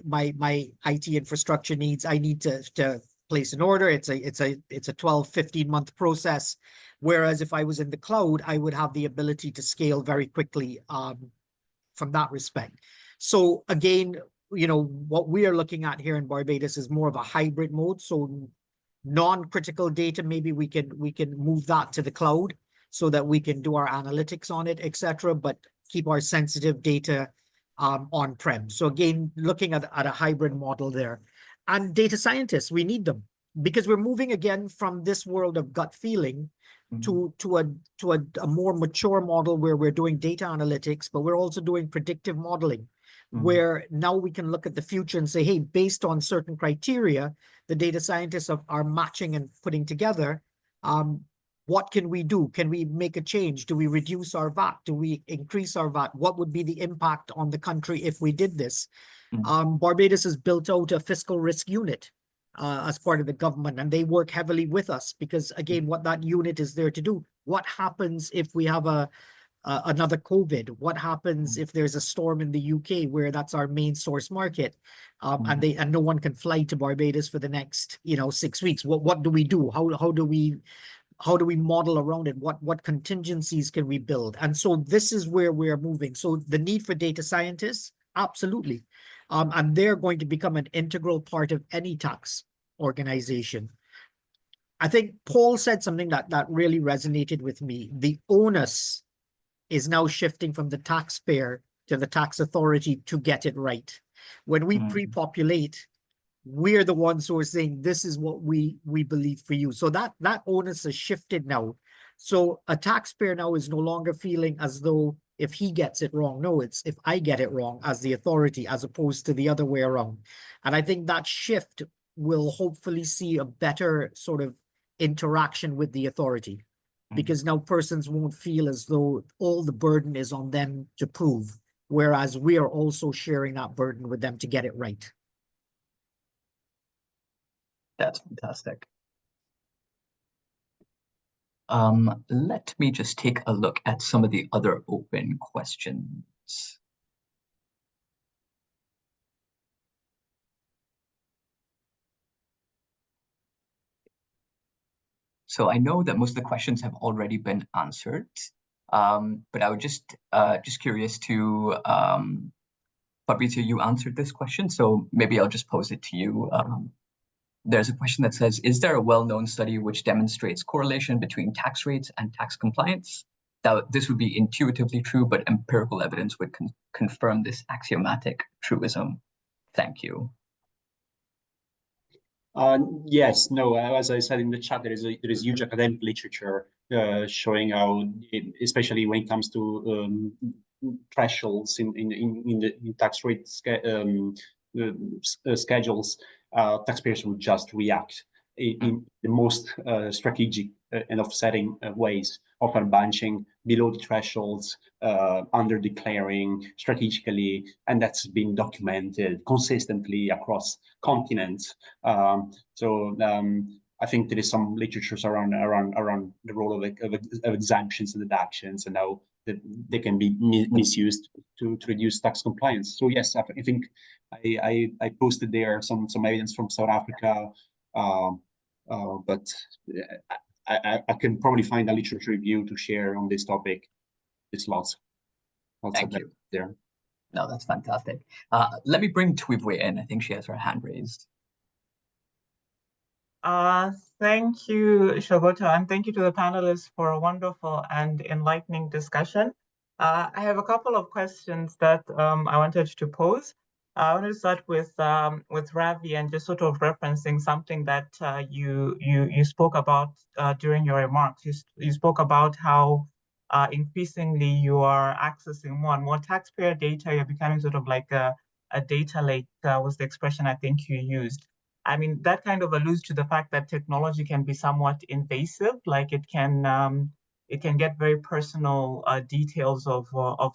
my IT infrastructure needs, I need to place an order. It's a 12, 15-month process. Whereas if I was in the cloud, I would have the ability to scale very quickly from that respect. So again, what we are looking at here in Barbados is more of a hybrid mode. So non-critical data, maybe we can move that to the cloud so that we can do our analytics on it, etc., but keep our sensitive data on-prem. So again, looking at a hybrid model there. And data scientists, we need them because we're moving again from this world of gut feeling to a more mature model where we're doing data analytics, but we're also doing predictive modeling, where now we can look at the future and say, hey, based on certain criteria, the data scientists are matching and putting together. What can we do? Can we make a change? Do we reduce our VAT? Do we increase our VAT? What would be the impact on the country if we did this? Barbados has built out a fiscal risk unit as part of the government, and they work heavily with us because, again, what that unit is there to do. What happens if we have another COVID? What happens if there's a storm in the UK where that's our main source market, and no one can fly to Barbados for the next 6 weeks? What do we do? How do we model around it? What contingencies can we build? And so this is where we're moving. So the need for data scientists, absolutely. And they're going to become an integral part of any tax organization. I think Paul said something that really resonated with me. The onus is now shifting from the taxpayer to the tax authority to get it right. When we pre-populate, we're the ones who are saying, this is what we believe for you. So that onus has shifted now. So a taxpayer now is no longer feeling as though if he gets it wrong. No, it's if I get it wrong as the authority, as opposed to the other way around. And I think that shift will hopefully see a better sort of interaction with the authority, because now persons won't feel as though all the burden is on them to prove, whereas we are also sharing that burden with them to get it right. That's fantastic. Let me just take a look at some of the other open questions. So I know that most of the questions have already been answered, but I would just curious to, Fabrizio, you answered this question, so maybe I'll just pose it to you. There's a question that says, is there a well-known study which demonstrates correlation between tax rates and tax compliance? This would be intuitively true, but empirical evidence would confirm this axiomatic truism. Thank you. Yes, no, as I said in the chat, there is huge academic literature showing how, especially when it comes to thresholds in tax rate schedules, taxpayers will just react in the most strategic and offsetting ways, often bunching below the thresholds, under declaring strategically, and that's been documented consistently across continents. I think there is some literatures around the role of exemptions and deductions, and how that they can be misused to reduce tax compliance. So yes, I think I posted there some evidence from South Africa, but I can probably find a literature review to share on this topic. It's lots Thank of you. there. No, that's fantastic. Let me bring Twibwe in. I think she has her hand raised. Thank you, Shogota, and thank you to the panelists for a wonderful and enlightening discussion. I have a couple of questions that I wanted to pose. I wanted to start with Ravi and just sort of referencing something that you spoke about during your remarks. You spoke about how increasingly you are accessing more and more taxpayer data. You're becoming sort of like a data lake, was the expression I think you used. I mean, that kind of alludes to the fact that technology can be somewhat invasive, like it can get very personal details of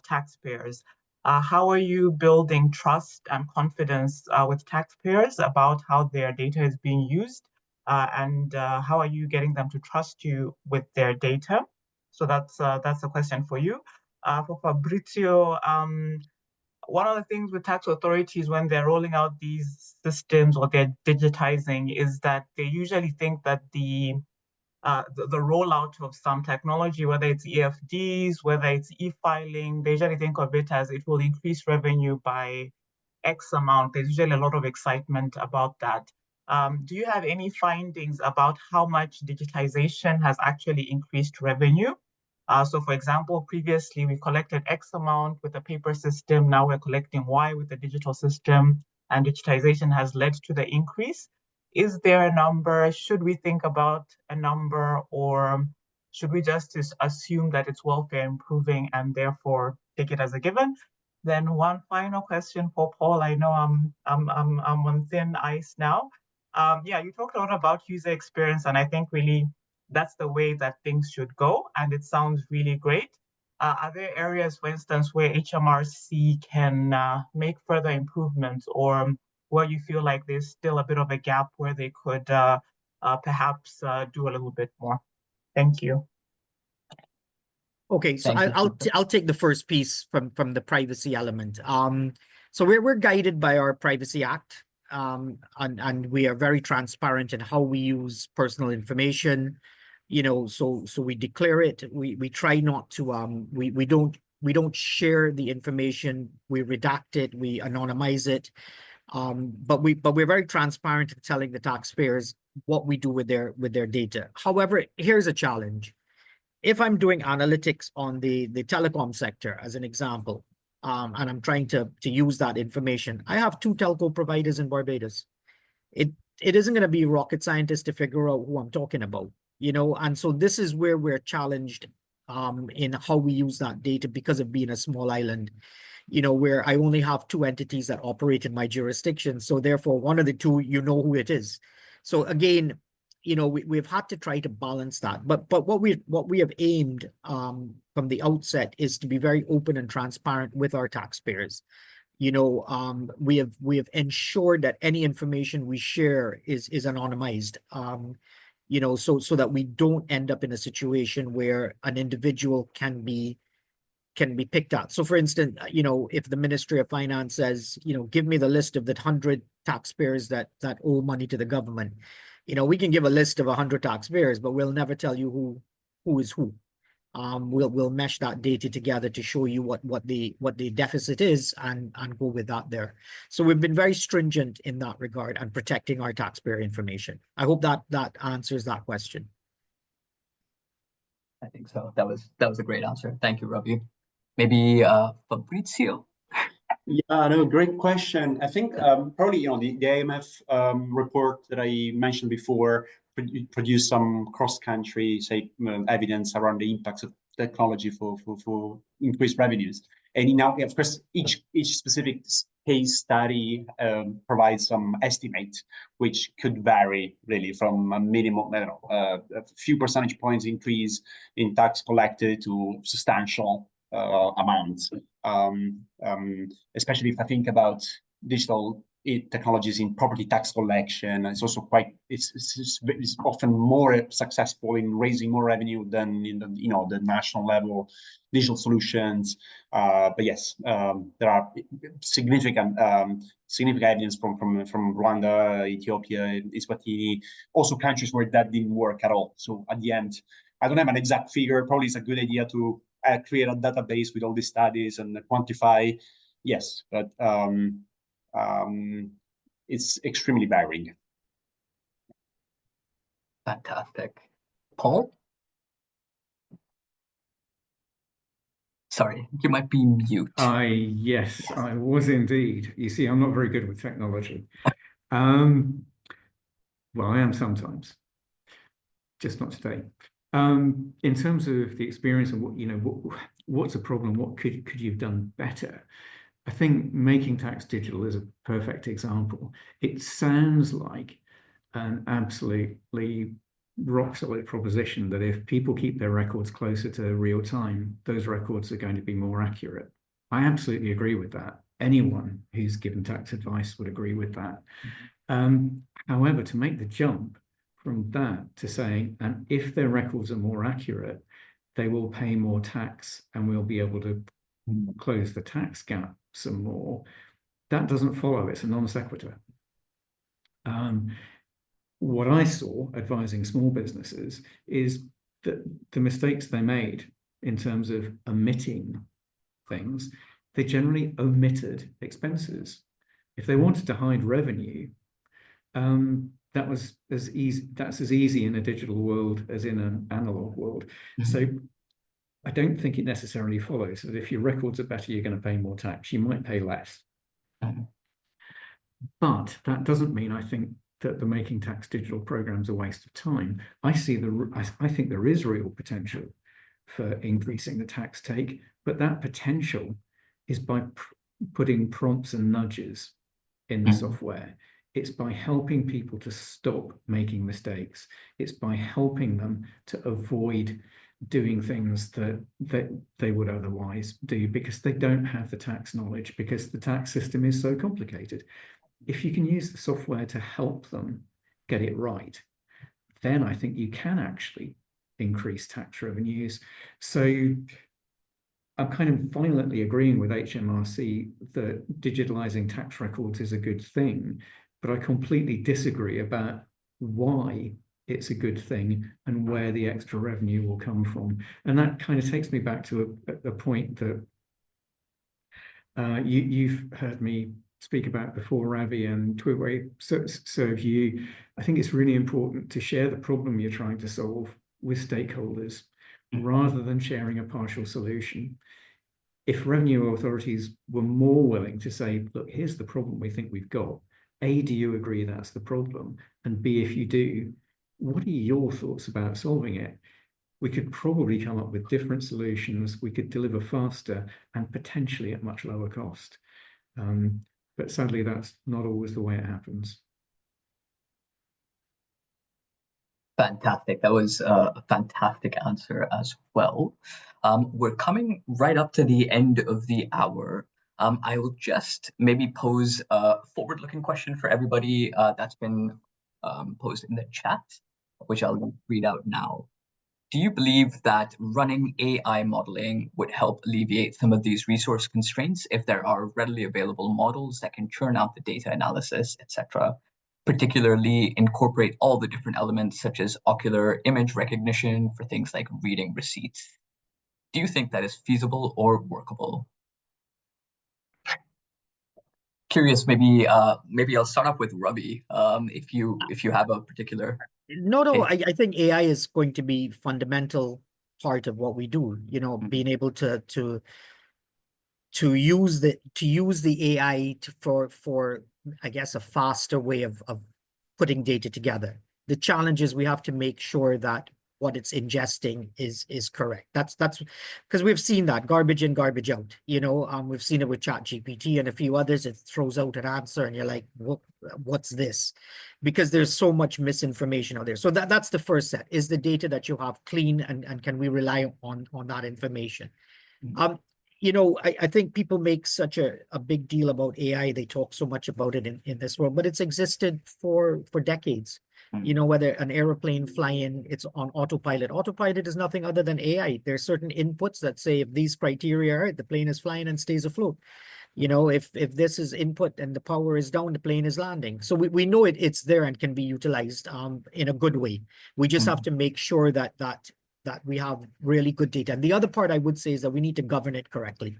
taxpayers. How are you building trust and confidence with taxpayers about how their data is being used, and how are you getting them to trust you with their data? So that's a question for you. For Fabrizio, one of the things with tax authorities when they're rolling out these systems or they're digitizing is that they usually think that the rollout of some technology, whether it's EFDs, whether it's e-filing, they usually think of it as it will increase revenue by X amount. There's usually a lot of excitement about that. Do you have any findings about how much digitization has actually increased revenue? So for example, previously we collected X amount with a paper system, now we're collecting Y with the digital system, and digitization has led to the increase. Is there a number? Should we think about a number, or should we just assume that it's welfare improving and therefore take it as a given? Then one final question for Paul. I know I'm on thin ice now. Yeah, you talked a lot about user experience, and I think really that's the way that things should go, and it sounds really great. Are there areas, for instance, where HMRC can make further improvements, or where you feel like there's still a bit of a gap where they could perhaps do a little bit more? Thank you. Okay, so I'll take the first piece from the privacy element. So we're guided by our Privacy Act, and we are very transparent in how we use personal information. You know, so we declare it. We try not to we don't share the information. We redact it. We anonymize it. But we're very transparent in telling the taxpayers what we do with their data. However, here's a challenge. If I'm doing analytics on the telecom sector, as an example, and I'm trying to use that information, I have 2 telco providers in Barbados. It isn't going to be rocket scientist to figure out who I'm talking about, you know, and so this is where we're challenged in how we use that data because of being a small island, you know, where I only have 2 entities that operate in my jurisdiction. So therefore, one of the 2, you know who it is. So again, you know, we've had to try to balance that. But what we have aimed from the outset is to be very open and transparent with our taxpayers. You know, we have ensured that any information we share is anonymized. You know, so that we don't end up in a situation where an individual can be picked at. So for instance, you know, if the Ministry of Finance says, you know, give me the list of the 100 taxpayers that owe money to the government, you know, we can give a list of 100 taxpayers, but we'll never tell you who is who. We'll mesh that data together to show you what the deficit is and go with that there. So we've been very stringent in that regard and protecting our taxpayer information. I hope that answers that question. I think so. That was a great answer. Thank you, Ravi. Maybe Fabrizio. Yeah, no, great question. I think probably, you know, the IMF report that I mentioned before produced some cross-country, say, evidence around the impacts of technology for increased revenues. And now, of course, each specific case study provides some estimate, which could vary really from a minimum, I don't know, a few percentage points increase in tax collected to substantial amounts. Especially if I think about digital technologies in property tax collection, it's also quite it's often more successful in raising more revenue than in the, you know, the national level digital solutions. But yes, there are significant evidence from Rwanda, Ethiopia, Eswatini, also countries where that didn't work at all. So at the end, I don't have an exact figure. Probably it's a good idea to create a database with all these studies and quantify. Yes, but it's extremely varying. Fantastic. Paul? Sorry, you might be mute. Yes, I was indeed. You see, I'm not very good with technology. Well, I am sometimes, just not today. In terms of the experience and what, you know, what's a problem? What could you have done better? I think making tax digital is a perfect example. It sounds like an absolutely rock solid proposition that if people keep their records closer to real time, those records are going to be more accurate. I absolutely agree with that. Anyone who's given tax advice would agree with that. However, to make the jump from that to saying, and if their records are more accurate, they will pay more tax and we'll be able to close the tax gap some more. That doesn't follow. It's a non sequitur. What I saw advising small businesses is that the mistakes they made in terms of omitting things, they generally omitted expenses. If they wanted to hide revenue, that was as easy. That's as easy in a digital world as in an analog world. So I don't think it necessarily follows that if your records are better, you're going to pay more tax. You might pay less. But that doesn't mean I think that the Making Tax Digital program's a waste of time. I think there is real potential for increasing the tax take, but that potential is by putting prompts and nudges in the software. It's by helping people to stop making mistakes. It's by helping them to avoid doing things that they would otherwise do because they don't have the tax knowledge, because the tax system is so complicated. If you can use the software to help them get it right, then I think you can actually increase tax revenues. So I'm kind of violently agreeing with HMRC that digitalising tax records is a good thing, but I completely disagree about why it's a good thing and where the extra revenue will come from. And that kind of takes me back to a point that you've heard me speak about before, Ravi, and Twitway, so have you. I think it's really important to share the problem you're trying to solve with stakeholders rather than sharing a partial solution. If revenue authorities were more willing to say, look, here's the problem we think we've got. A, do you agree that's the problem? And B, if you do, what are your thoughts about solving it? We could probably come up with different solutions. We could deliver faster and potentially at much lower cost. But sadly, that's not always the way it happens. Fantastic. That was a fantastic answer as well. We're coming right up to the end of the hour. I will just maybe pose a forward-looking question for everybody that's been posed in the chat, which I'll read out now. Do you believe that running AI modeling would help alleviate some of these resource constraints if there are readily available models that can churn out the data analysis, etc., particularly incorporate all the different elements such as ocular image recognition for things like reading receipts? Do you think that is feasible or workable? Curious, maybe I'll start off with Ravi, if you have a particular. No, I think AI is going to be fundamental part of what we do. You know, being able to use the AI for I guess a faster way of putting data together. The challenge is we have to make sure that what it's ingesting is correct. That's because we've seen that garbage in, garbage out. You know, we've seen it with ChatGPT and a few others. It throws out an answer, and you're like, what's this? Because there's so much misinformation out there. So that's the first set. Is the data that you have clean, and can we rely on that information? You know, I think people make such a big deal about AI. They talk so much about it in this world, but it's existed for decades. You know, whether an airplane flying, it's on autopilot. Autopilot is nothing other than AI. There's certain inputs that say if these criteria are, the plane is flying and stays afloat. You know, if this is input and the power is down, the plane is landing. So we know it's there and can be utilized in a good way. We just have to make sure that we have really good data. And the other part I would say is that we need to govern it correctly.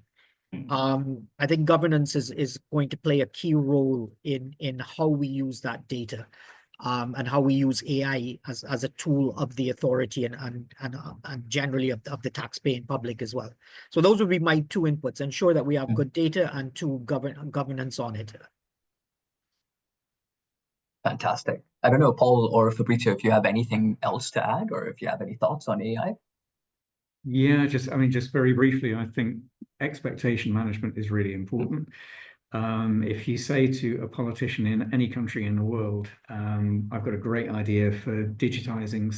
I think governance is going to play a key role in how we use that data. And how we use AI as a tool of the authority and generally of the taxpaying public as well. So those would be my two inputs: ensure that we have good data, and two, governance on it. Fantastic. I don't know, Paul or Fabrizio, if you have anything else to add, or if you have any thoughts on AI. Yeah, just very briefly, I think expectation management is really important. If you say to a politician in any country in the world, I've got a great idea for digitalizing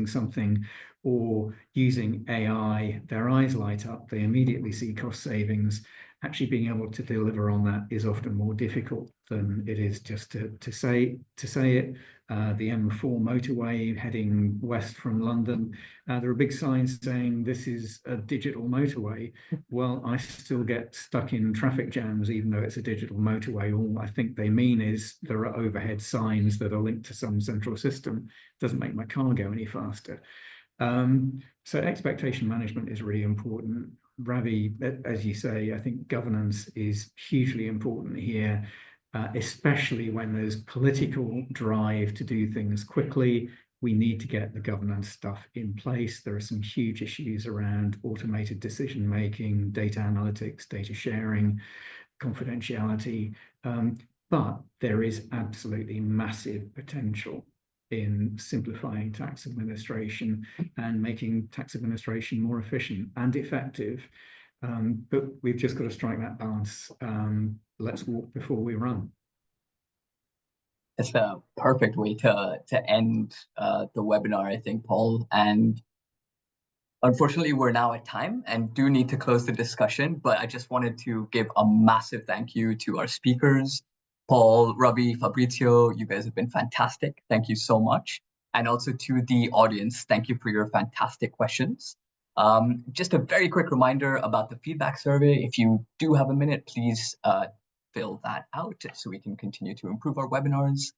something or using AI, their eyes light up, they immediately see cost savings, actually being able to deliver on that is often more difficult than it is just to say it. The M4 motorway heading west from London, there are big signs saying this is a digital motorway. Well, I still get stuck in traffic jams even though it's a digital motorway. All I think they mean is there are overhead signs that are linked to some central system. Doesn't make my car go any faster. So expectation management is really important. Ravi, as you say, I think governance is hugely important here, especially when there's political drive to do things quickly. We need to get the governance stuff in place. There are some huge issues around automated decision-making, data analytics, data sharing, confidentiality, but there is absolutely massive potential in simplifying tax administration and making tax administration more efficient and effective. But we've just got to strike that balance. Let's walk before we run. It's a perfect way to end the webinar, I think, Paul. And unfortunately, we're now at time and do need to close the discussion, but I just wanted to give a massive thank you to our speakers, Paul, Ravi, Fabrizio. You guys have been fantastic. Thank you so much. And also to the audience, thank you for your fantastic questions. Just a very quick reminder about the feedback survey. If you do have a minute, please fill that out so we can continue to improve our webinars.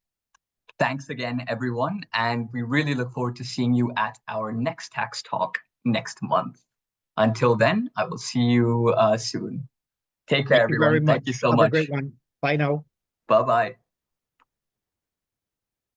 Thanks again, everyone. And we really look forward to seeing you at our next tax talk next month. Until then, I will see you soon. Take care, everyone. Thank you so much. Have a great one. Bye now. Bye-bye.